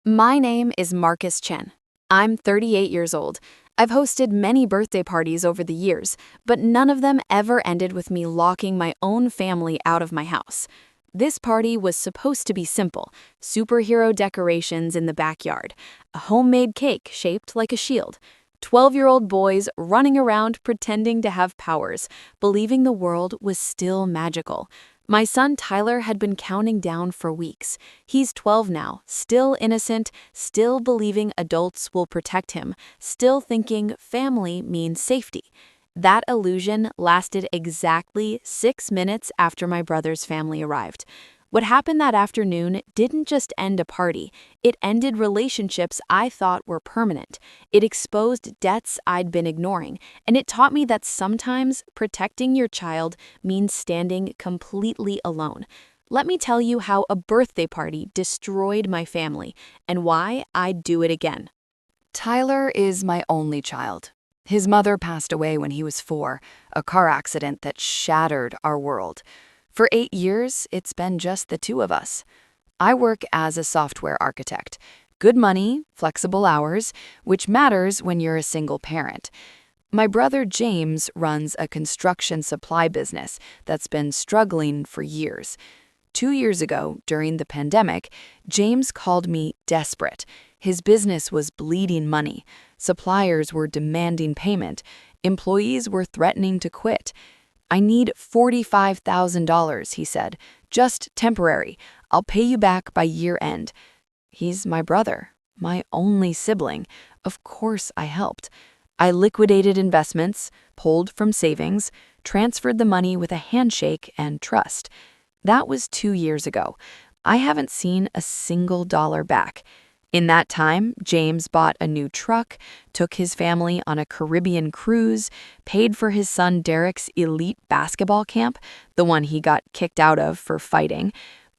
My name is Marcus Chen. I'm 38 years old. I've hosted many birthday parties over the years, but none of them ever ended with me locking my own family out of my house. This party was supposed to be simple: superhero decorations in the backyard, a homemade cake shaped like a shield, 12-year-old boys running around pretending to have powers, believing the world was still magical. My son Tyler had been counting down for weeks. He's 12 now, still innocent, still believing adults will protect him, still thinking family means safety. That illusion lasted exactly 6 minutes after my brother's family arrived. What happened that afternoon didn't just end a party, it ended relationships I thought were permanent. It exposed debts I'd been ignoring, and it taught me that sometimes protecting your child means standing completely alone. Let me tell you how a birthday party destroyed my family and why I'd do it again. Tyler is my only child. His mother passed away when he was 4, a car accident that shattered our world. For 8 years, it's been just the two of us. I work as a software architect. Good money, flexible hours, which matters when you're a single parent. My brother James runs a construction supply business that's been struggling for years. 2 years ago, during the pandemic, James called me desperate. His business was bleeding money. Suppliers were demanding payment. Employees were threatening to quit. "I need $45,000, he said. "Just temporary. I'll pay you back by year end." He's my brother, my only sibling. Of course I helped. I liquidated investments, pulled from savings, transferred the money with a handshake and trust. That was 2 years ago. I haven't seen a single dollar back. In that time, James bought a new truck, took his family on a Caribbean cruise, paid for his son Derek's elite basketball camp, the one he got kicked out of for fighting.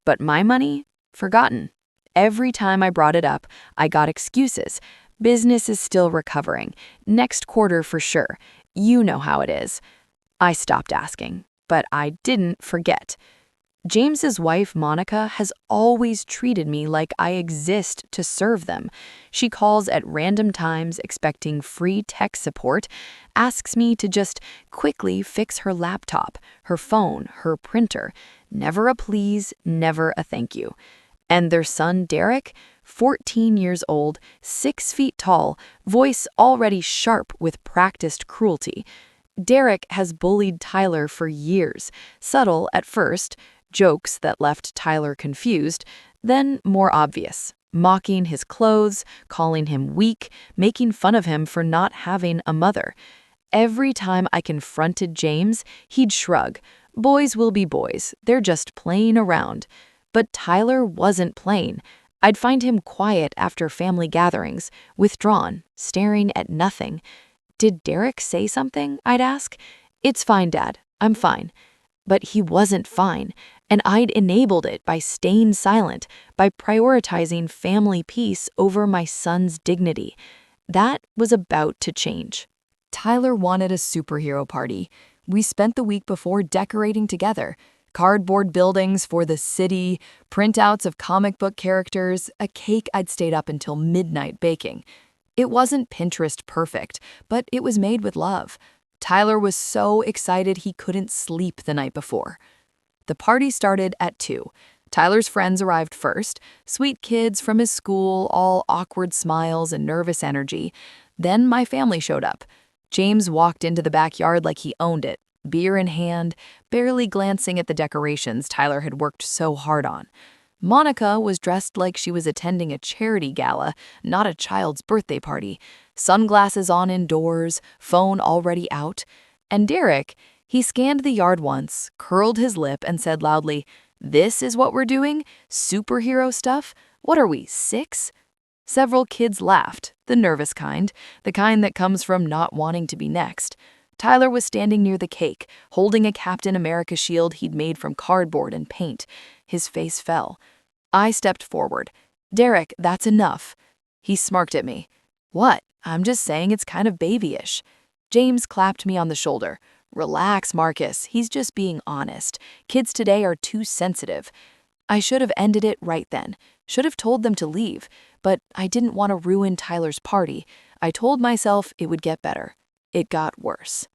But my money? Forgotten. Every time I brought it up, I got excuses. Business is still recovering. Next quarter for sure. You know how it is. I stopped asking, but I didn't forget. James's wife, Monica, has always treated me like I exist to serve them. She calls at random times expecting free tech support, asks me to just quickly fix her laptop, her phone, her printer. Never a please, never a thank you. And their son, Derek, 14 years old, 6 feet tall, voice already sharp with practiced cruelty. Derek has bullied Tyler for years, subtle at first, jokes that left Tyler confused, then more obvious, mocking his clothes, calling him weak, making fun of him for not having a mother. Every time I confronted James, he'd shrug. Boys will be boys, they're just playing around. But Tyler wasn't playing. I'd find him quiet after family gatherings, withdrawn, staring at nothing. "Did Derek say something?" I'd ask. "It's fine, Dad. I'm fine." But he wasn't fine, and I'd enabled it by staying silent, by prioritizing family peace over my son's dignity. That was about to change. Tyler wanted a superhero party. We spent the week before decorating together. Cardboard buildings for the city, printouts of comic book characters, a cake I'd stayed up until midnight baking. It wasn't Pinterest perfect, but it was made with love. Tyler was so excited he couldn't sleep the night before. The party started at 2. Tyler's friends arrived first, sweet kids from his school, all awkward smiles and nervous energy. Then my family showed up. James walked into the backyard like he owned it, beer in hand, barely glancing at the decorations Tyler had worked so hard on. Monica was dressed like she was attending a charity gala, not a child's birthday party. Sunglasses on indoors, phone already out. And Derek, he scanned the yard once, curled his lip, and said loudly, "This is what we're doing? Superhero stuff? What are we, 6?" Several kids laughed, the nervous kind, the kind that comes from not wanting to be next. Tyler was standing near the cake, holding a Captain America shield he'd made from cardboard and paint. His face fell. I stepped forward. "Derek, that's enough." He smirked at me. "What? I'm just saying it's kind of babyish." James clapped me on the shoulder. "Relax, Marcus. He's just being honest. Kids today are too sensitive." I should have ended it right then, should have told them to leave, but I didn't want to ruin Tyler's party. I told myself it would get better. It got worse.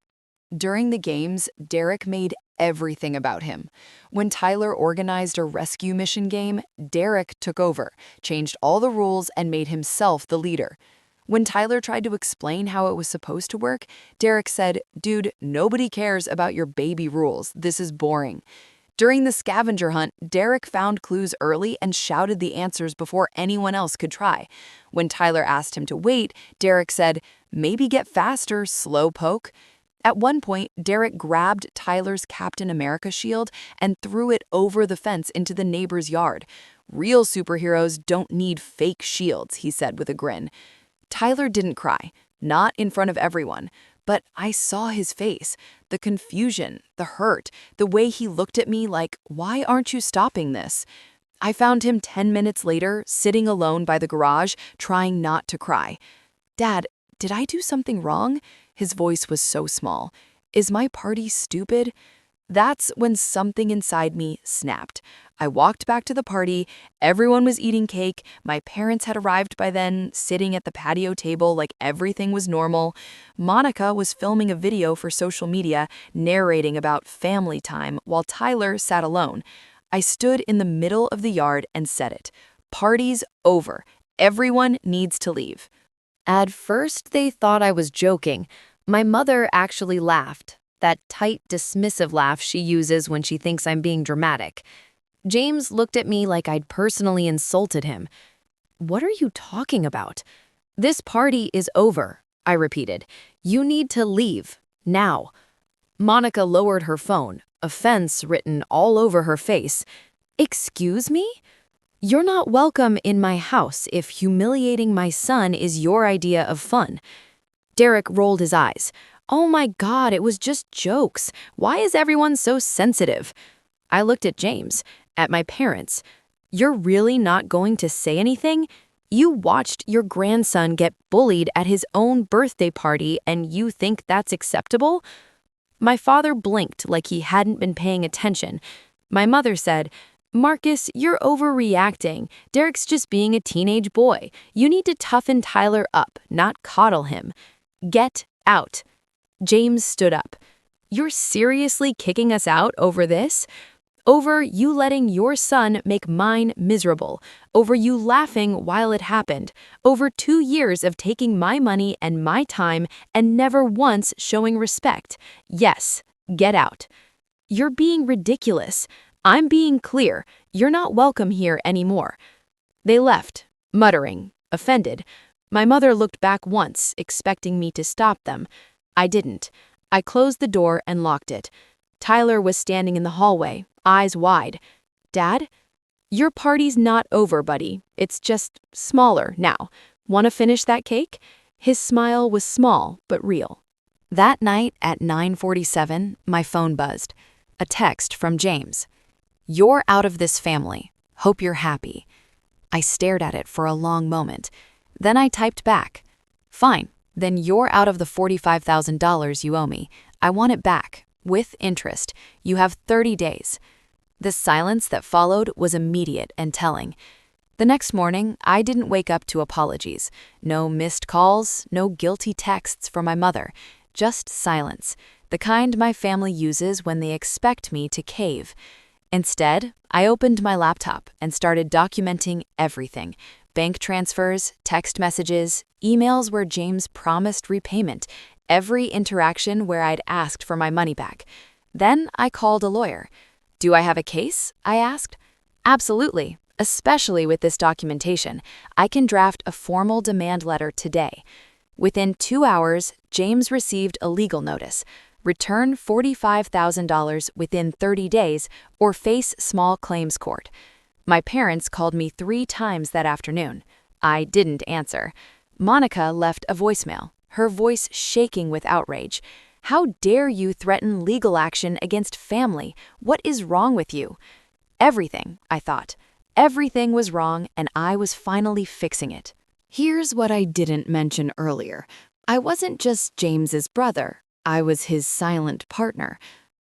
During the games, Derek made everything about him. When Tyler organized a rescue mission game, Derek took over, changed all the rules, and made himself the leader. When Tyler tried to explain how it was supposed to work, Derek said, "Dude, nobody cares about your baby rules. This is boring." During the scavenger hunt, Derek found clues early and shouted the answers before anyone else could try. When Tyler asked him to wait, Derek said, "Maybe get faster, slowpoke." At one point, Derek grabbed Tyler's Captain America shield and threw it over the fence into the neighbor's yard. "Real superheroes don't need fake shields," he said with a grin. Tyler didn't cry, not in front of everyone, but I saw his face, the confusion, the hurt, the way he looked at me like, "Why aren't you stopping this?" I found him 10 minutes later, sitting alone by the garage, trying not to cry. "Dad, did I do something wrong?" His voice was so small. "Is my party stupid?" That's when something inside me snapped. I walked back to the party. Everyone was eating cake. My parents had arrived by then, sitting at the patio table like everything was normal. Monica was filming a video for social media, narrating about family time, while Tyler sat alone. I stood in the middle of the yard and said it. "Party's over. Everyone needs to leave." At first, they thought I was joking. My mother actually laughed, that tight, dismissive laugh she uses when she thinks I'm being dramatic. James looked at me like I'd personally insulted him. "What are you talking about?" "This party is over," I repeated. "You need to leave, now." Monica lowered her phone, offense written all over her face. "Excuse me? You're not welcome in my house if humiliating my son is your idea of fun." Derek rolled his eyes. "Oh my God, it was just jokes. Why is everyone so sensitive?" I looked at James, at my parents. "You're really not going to say anything? You watched your grandson get bullied at his own birthday party and you think that's acceptable?" My father blinked like he hadn't been paying attention. My mother said, "Marcus, you're overreacting. Derek's just being a teenage boy. You need to toughen Tyler up, not coddle him. Get out." James stood up. "You're seriously kicking us out over this? Over you letting your son make mine miserable, over you laughing while it happened, over 2 years of taking my money and my time and never once showing respect. Yes, get out. You're being ridiculous. I'm being clear. You're not welcome here anymore." They left, muttering, offended. My mother looked back once, expecting me to stop them. I didn't. I closed the door and locked it. Tyler was standing in the hallway, eyes wide. "Dad? Your party's not over, buddy. It's just smaller now. Want to finish that cake?" His smile was small but real. That night at 9:47, my phone buzzed. A text from James. "You're out of this family. Hope you're happy." I stared at it for a long moment. Then I typed back. "Fine, then you're out of the $45,000 you owe me. I want it back, with interest. You have 30 days. The silence that followed was immediate and telling. The next morning, I didn't wake up to apologies. No missed calls, no guilty texts from my mother. Just silence, the kind my family uses when they expect me to cave. Instead, I opened my laptop and started documenting everything. Bank transfers, text messages, emails where James promised repayment, every interaction where I'd asked for my money back. Then I called a lawyer. "Do I have a case?" I asked. "Absolutely, especially with this documentation. I can draft a formal demand letter today." Within 2 hours, James received a legal notice. Return $45,000 within 30 days or face small claims court. My parents called me 3 times that afternoon. I didn't answer. Monica left a voicemail, her voice shaking with outrage. "How dare you threaten legal action against family? What is wrong with you?" Everything, I thought. Everything was wrong, and I was finally fixing it. Here's what I didn't mention earlier. I wasn't just James's brother. I was his silent partner.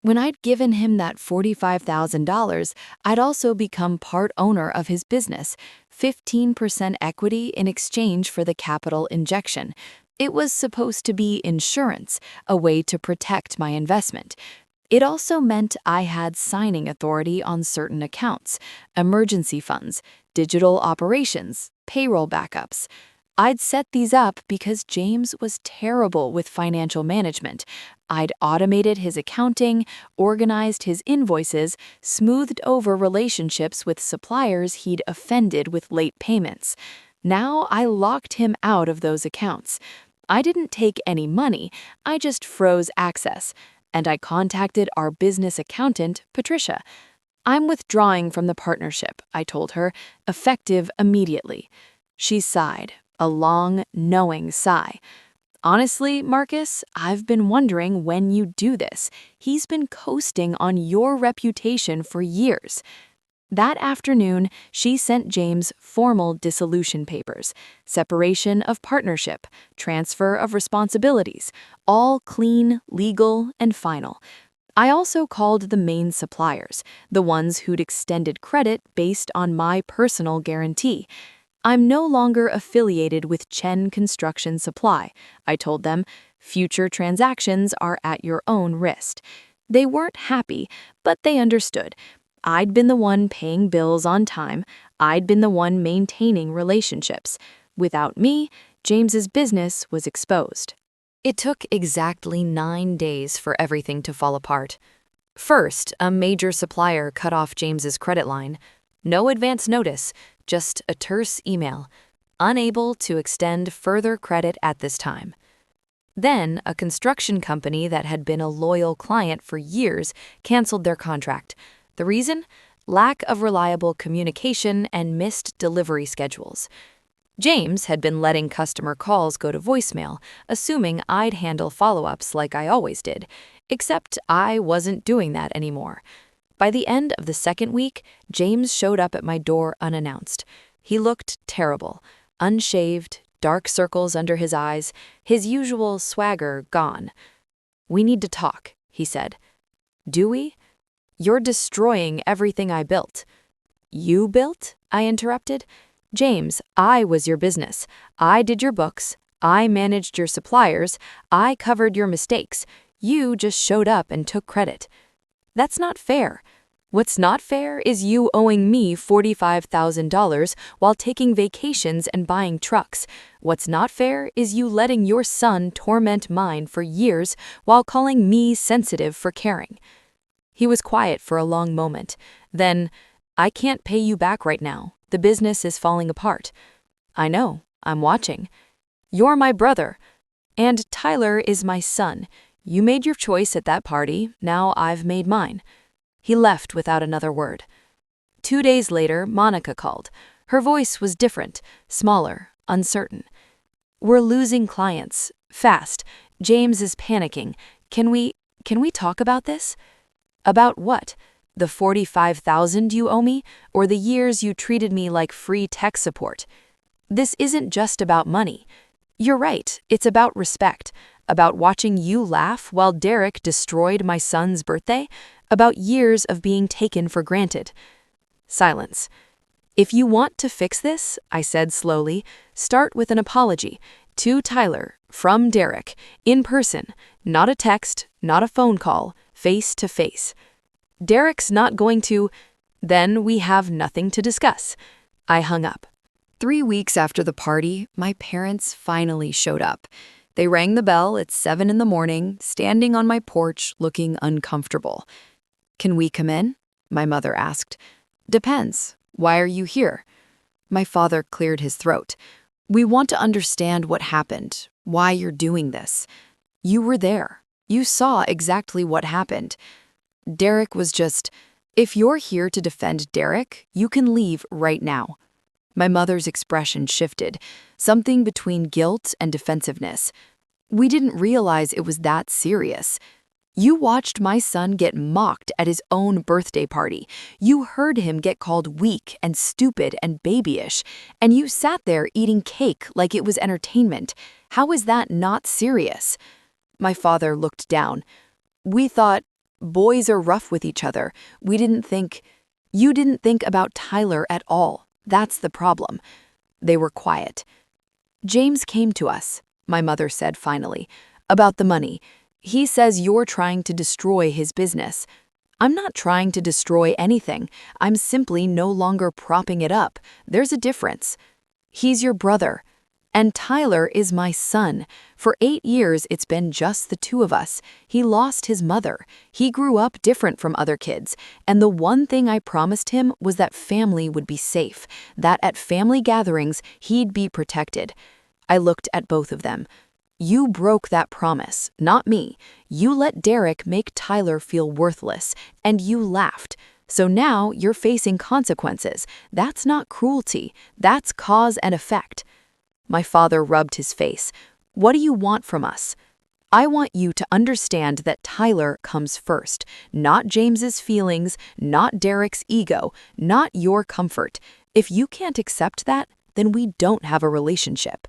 When I'd given him that $45,000, I'd also become part owner of his business, 15% equity in exchange for the capital injection. It was supposed to be insurance, a way to protect my investment. It also meant I had signing authority on certain accounts, emergency funds, digital operations, payroll backups. I'd set these up because James was terrible with financial management. I'd automated his accounting, organized his invoices, smoothed over relationships with suppliers he'd offended with late payments. Now I locked him out of those accounts. I didn't take any money, I just froze access. And I contacted our business accountant, Patricia. "I'm withdrawing from the partnership," I told her, effective immediately. She sighed, a long, knowing sigh. "Honestly, Marcus, I've been wondering when you'd do this. He's been coasting on your reputation for years." That afternoon, she sent James formal dissolution papers, separation of partnership, transfer of responsibilities, all clean, legal, and final. I also called the main suppliers, the ones who'd extended credit based on my personal guarantee. "I'm no longer affiliated with Chen Construction Supply," I told them. "Future transactions are at your own risk." They weren't happy, but they understood. I'd been the one paying bills on time. I'd been the one maintaining relationships. Without me, James's business was exposed. It took exactly 9 days for everything to fall apart. First, a major supplier cut off James's credit line. No advance notice, just a terse email. Unable to extend further credit at this time. Then, a construction company that had been a loyal client for years canceled their contract. The reason? Lack of reliable communication and missed delivery schedules. James had been letting customer calls go to voicemail, assuming I'd handle follow-ups like I always did, except I wasn't doing that anymore. By the end of the second week, James showed up at my door unannounced. He looked terrible, unshaved, dark circles under his eyes, his usual swagger gone. "We need to talk," he said. "Do we? You're destroying everything I built." "You built?" I interrupted. "James, I was your business. I did your books. I managed your suppliers. I covered your mistakes. You just showed up and took credit." "That's not fair." "What's not fair is you owing me $45,000 while taking vacations and buying trucks. What's not fair is you letting your son torment mine for years while calling me sensitive for caring." He was quiet for a long moment. Then, "I can't pay you back right now. The business is falling apart." "I know. I'm watching." "You're my brother. And Tyler is my son. You made your choice at that party. Now I've made mine." He left without another word. 2 days later, Monica called. Her voice was different, smaller, uncertain. "We're losing clients. Fast. James is panicking. Can we talk about this?" "About what? The $45,000 you owe me, or the years you treated me like free tech support?" "This isn't just about money." "You're right, it's about respect, about watching you laugh while Derek destroyed my son's birthday, about years of being taken for granted." Silence. "If you want to fix this," I said slowly, "start with an apology. To Tyler, from Derek, in person, not a text, not a phone call, face to face." "Derek's not going to—" "Then we have nothing to discuss." I hung up. 3 weeks after the party, my parents finally showed up. They rang the bell at 7 in the morning, standing on my porch looking uncomfortable. "Can we come in?" my mother asked. "Depends. Why are you here?" My father cleared his throat. "We want to understand what happened, why you're doing this. You were there. You saw exactly what happened. Derek was just— If you're here to defend Derek, you can leave right now." My mother's expression shifted, something between guilt and defensiveness. "We didn't realize it was that serious. You watched my son get mocked at his own birthday party. You heard him get called weak and stupid and babyish, and you sat there eating cake like it was entertainment. How is that not serious?" My father looked down. "We thought, Boys are rough with each other. You didn't think about Tyler at all. That's the problem." They were quiet. "James came to us," my mother said finally, "about the money. He says you're trying to destroy his business." "I'm not trying to destroy anything. I'm simply no longer propping it up. There's a difference. He's your brother. And Tyler is my son. For 8 years, it's been just the two of us. He lost his mother. He grew up different from other kids. And the one thing I promised him was that family would be safe, that at family gatherings, he'd be protected." I looked at both of them. "You broke that promise, not me. You let Derek make Tyler feel worthless, and you laughed. So now you're facing consequences. That's not cruelty. That's cause and effect." My father rubbed his face. "What do you want from us?" "I want you to understand that Tyler comes first, not James's feelings, not Derek's ego, not your comfort. If you can't accept that, then we don't have a relationship."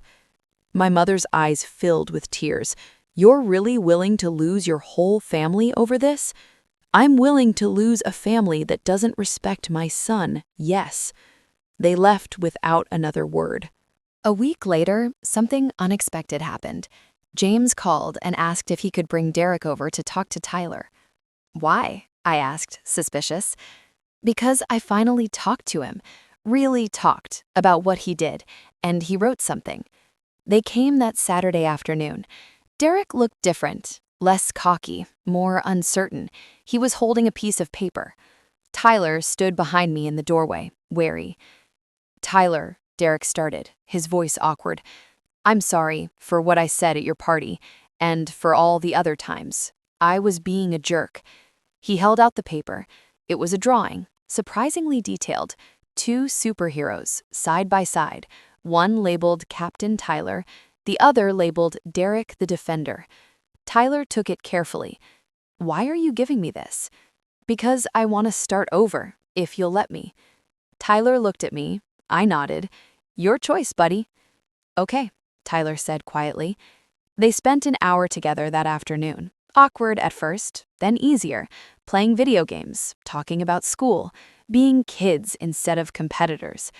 My mother's eyes filled with tears. "You're really willing to lose your whole family over this?" "I'm willing to lose a family that doesn't respect my son, yes." They left without another word. A week later, something unexpected happened. James called and asked if he could bring Derek over to talk to Tyler. "Why?" I asked, suspicious. "Because I finally talked to him, really talked about what he did, and he wrote something." They came that Saturday afternoon. Derek looked different, less cocky, more uncertain. He was holding a piece of paper. Tyler stood behind me in the doorway, wary. "Tyler," Derek started, his voice awkward, "I'm sorry for what I said at your party, and for all the other times. I was being a jerk." He held out the paper. It was a drawing, surprisingly detailed. 2 superheroes, side by side, one labeled Captain Tyler, the other labeled Derek the Defender. Tyler took it carefully. "Why are you giving me this?" "Because I want to start over, if you'll let me." Tyler looked at me. I nodded. "Your choice, buddy." "Okay," Tyler said quietly. They spent an hour together that afternoon. Awkward at first, then easier, playing video games, talking about school, being kids instead of competitors.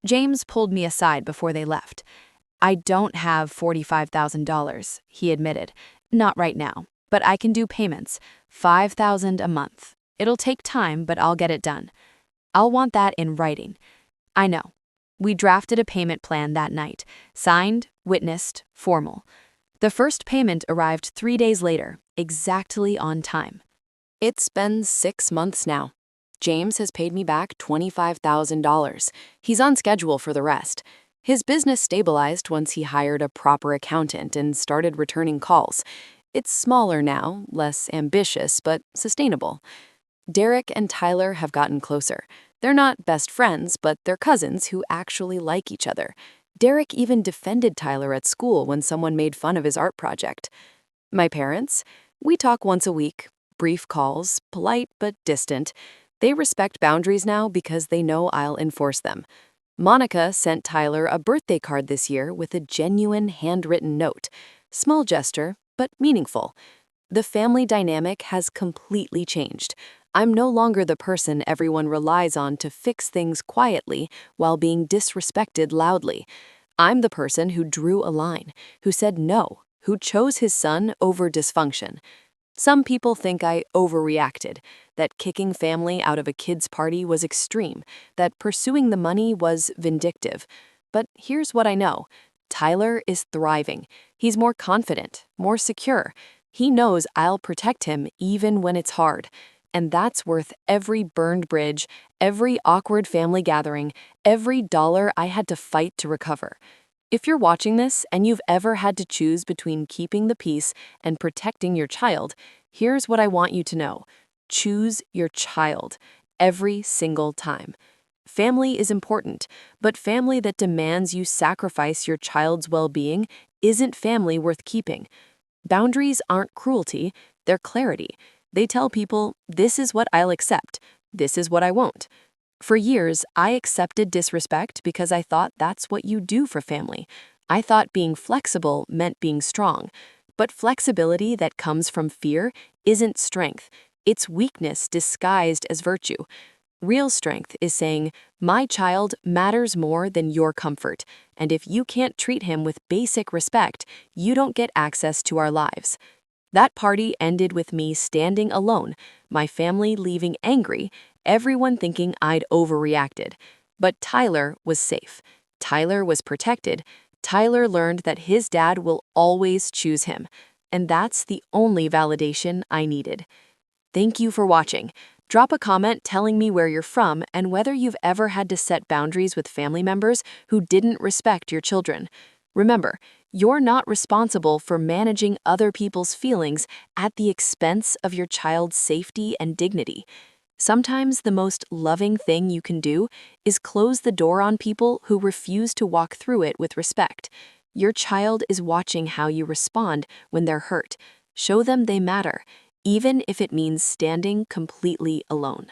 James pulled me aside before they left. "I don't have $45,000, he admitted. "Not right now, but I can do payments, $5,000 a month. It'll take time, but I'll get it done. I'll want that in writing." "I know." We drafted a payment plan that night, signed, witnessed, formal. The first payment arrived 3 days later, exactly on time. It's been 6 months now. James has paid me back $25,000. He's on schedule for the rest. His business stabilized once he hired a proper accountant and started returning calls. It's smaller now, less ambitious, but sustainable. Derek and Tyler have gotten closer. They're not best friends, but they're cousins who actually like each other. Derek even defended Tyler at school when someone made fun of his art project. My parents? We talk once a week, brief calls, polite but distant. They respect boundaries now because they know I'll enforce them. Monica sent Tyler a birthday card this year with a genuine handwritten note. Small gesture, but meaningful. The family dynamic has completely changed. I'm no longer the person everyone relies on to fix things quietly while being disrespected loudly. I'm the person who drew a line, who said no, who chose his son over dysfunction. Some people think I overreacted, that kicking family out of a kid's party was extreme, that pursuing the money was vindictive. But here's what I know. Tyler is thriving. He's more confident, more secure. He knows I'll protect him even when it's hard. And that's worth every burned bridge, every awkward family gathering, every dollar I had to fight to recover. If you're watching this and you've ever had to choose between keeping the peace and protecting your child, here's what I want you to know. Choose your child every single time. Family is important, but family that demands you sacrifice your child's well-being isn't family worth keeping. Boundaries aren't cruelty, they're clarity. They tell people, this is what I'll accept, this is what I won't. For years, I accepted disrespect because I thought that's what you do for family. I thought being flexible meant being strong. But flexibility that comes from fear isn't strength, It's weakness disguised as virtue. Real strength is saying, my child matters more than your comfort, and if you can't treat him with basic respect, you don't get access to our lives. That party ended with me standing alone, my family leaving angry, everyone thinking I'd overreacted. But Tyler was safe. Tyler was protected. Tyler learned that his dad will always choose him. And that's the only validation I needed. Thank you for watching. Drop a comment telling me where you're from and whether you've ever had to set boundaries with family members who didn't respect your children. Remember, you're not responsible for managing other people's feelings at the expense of your child's safety and dignity. Sometimes the most loving thing you can do is close the door on people who refuse to walk through it with respect. Your child is watching how you respond when they're hurt. Show them they matter, even if it means standing completely alone.